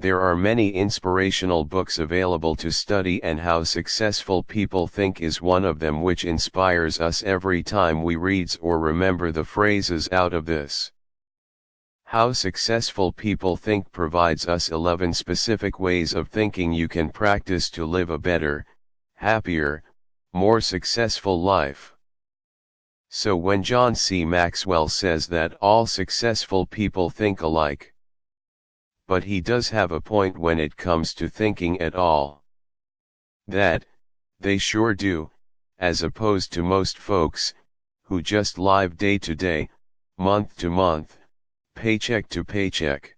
There are many inspirational books available to study, and How Successful People Think is one of them, which inspires us every time we read or remember the phrases out of this. How Successful People Think provides us 11 specific ways of thinking you can practice to live a better, happier, more successful life. So when John C. Maxwell says that all successful people think alike, but he does have a point when it comes to thinking at all. That, they sure do, as opposed to most folks, who just live day to day, month to month, paycheck to paycheck.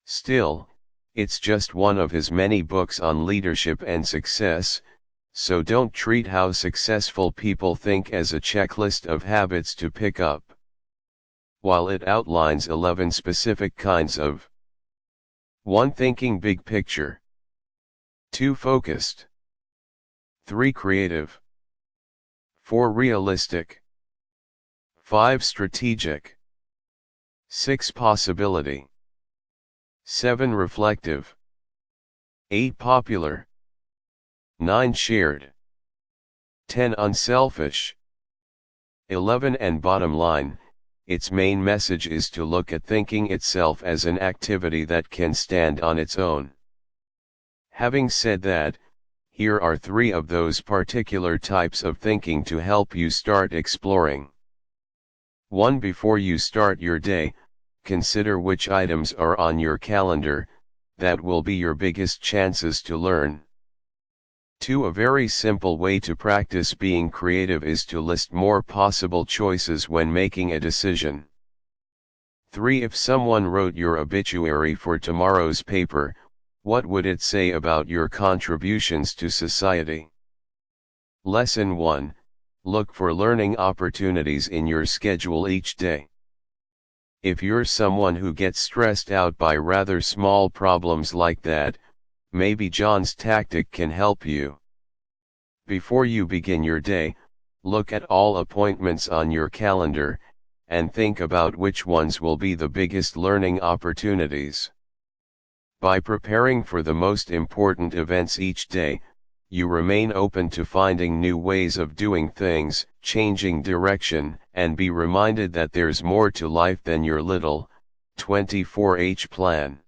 Still, it's just one of his many books on leadership and success, so don't treat How Successful People Think as a checklist of habits to pick up. While it outlines 11 specific kinds of 1. Thinking big picture. 2. Focused. 3. Creative. 4. Realistic. 5. Strategic. 6. Possibility. 7. Reflective. 8. Popular. 9. Shared. 10. Unselfish. 11. And bottom line, its main message is to look at thinking itself as an activity that can stand on its own. Having said that, here are 3 of those particular types of thinking to help you start exploring. 1. Before you start your day, consider which items are on your calendar that will be your biggest chances to learn. 2. A very simple way to practice being creative is to list more possible choices when making a decision. 3. If someone wrote your obituary for tomorrow's paper, what would it say about your contributions to society? Lesson 1. Look for learning opportunities in your schedule each day. If you're someone who gets stressed out by rather small problems like that, maybe John's tactic can help you. Before you begin your day, look at all appointments on your calendar, and think about which ones will be the biggest learning opportunities. By preparing for the most important events each day, you remain open to finding new ways of doing things, changing direction, and be reminded that there's more to life than your little 24H plan.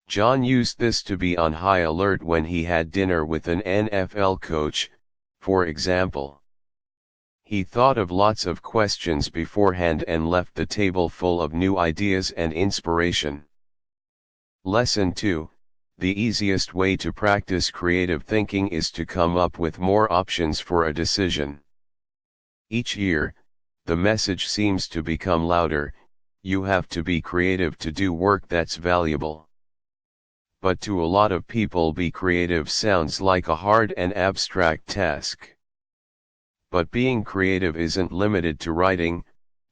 John used this to be on high alert when he had dinner with an NFL coach, for example. He thought of lots of questions beforehand and left the table full of new ideas and inspiration. Lesson 2. The easiest way to practice creative thinking is to come up with more options for a decision. Each year, the message seems to become louder: you have to be creative to do work that's valuable. But to a lot of people, be creative sounds like a hard and abstract task. But being creative isn't limited to writing,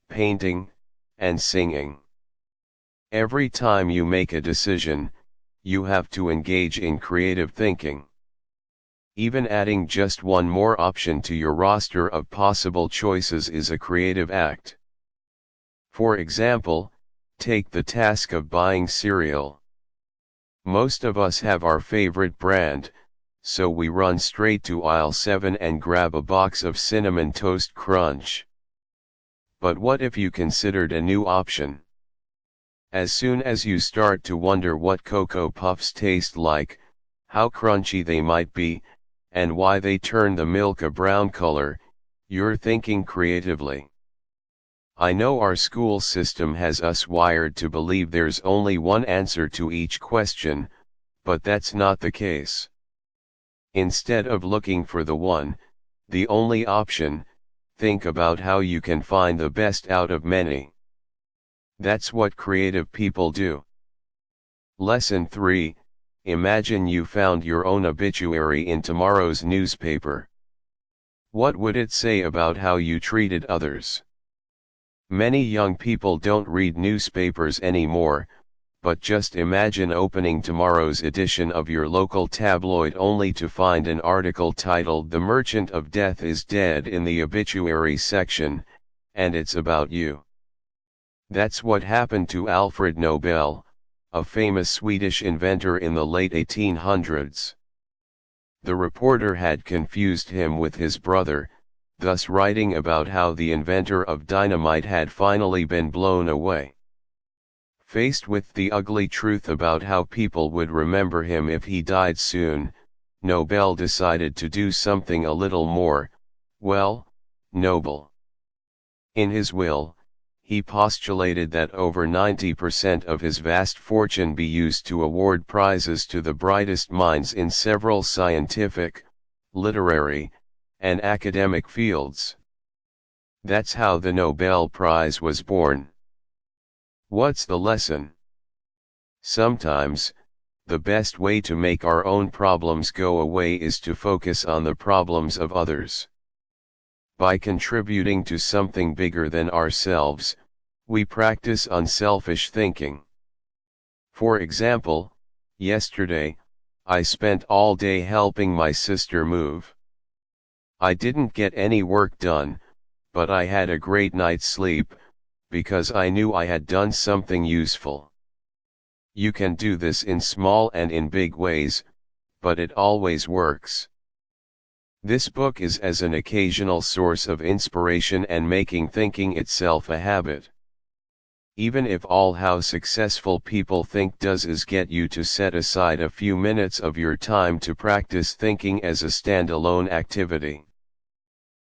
painting, and singing. Every time you make a decision, you have to engage in creative thinking. Even adding just one more option to your roster of possible choices is a creative act. For example, take the task of buying cereal. Most of us have our favorite brand, so we run straight to aisle 7 and grab a box of Cinnamon Toast Crunch. But what if you considered a new option? As soon as you start to wonder what Cocoa Puffs taste like, how crunchy they might be, and why they turn the milk a brown color, you're thinking creatively. I know our school system has us wired to believe there's only one answer to each question, but that's not the case. Instead of looking for the only option, think about how you can find the best out of many. That's what creative people do. Lesson 3. Imagine you found your own obituary in tomorrow's newspaper. What would it say about how you treated others? Many young people don't read newspapers anymore, but just imagine opening tomorrow's edition of your local tabloid only to find an article titled "The Merchant of Death is Dead" in the obituary section, and it's about you. That's what happened to Alfred Nobel, a famous Swedish inventor in the late 1800s. The reporter had confused him with his brother, thus writing about how the inventor of dynamite had finally been blown away. Faced with the ugly truth about how people would remember him if he died soon, Nobel decided to do something a little more, well, noble. In his will, he postulated that over 90% of his vast fortune be used to award prizes to the brightest minds in several scientific, literary, and academic fields. That's how the Nobel Prize was born. What's the lesson? Sometimes, the best way to make our own problems go away is to focus on the problems of others. By contributing to something bigger than ourselves, we practice unselfish thinking. For example, yesterday, I spent all day helping my sister move. I didn't get any work done, but I had a great night's sleep, because I knew I had done something useful. You can do this in small and in big ways, but it always works. This book is as an occasional source of inspiration and making thinking itself a habit. Even if all how successful people think does is get you to set aside a few minutes of your time to practice thinking as a standalone activity.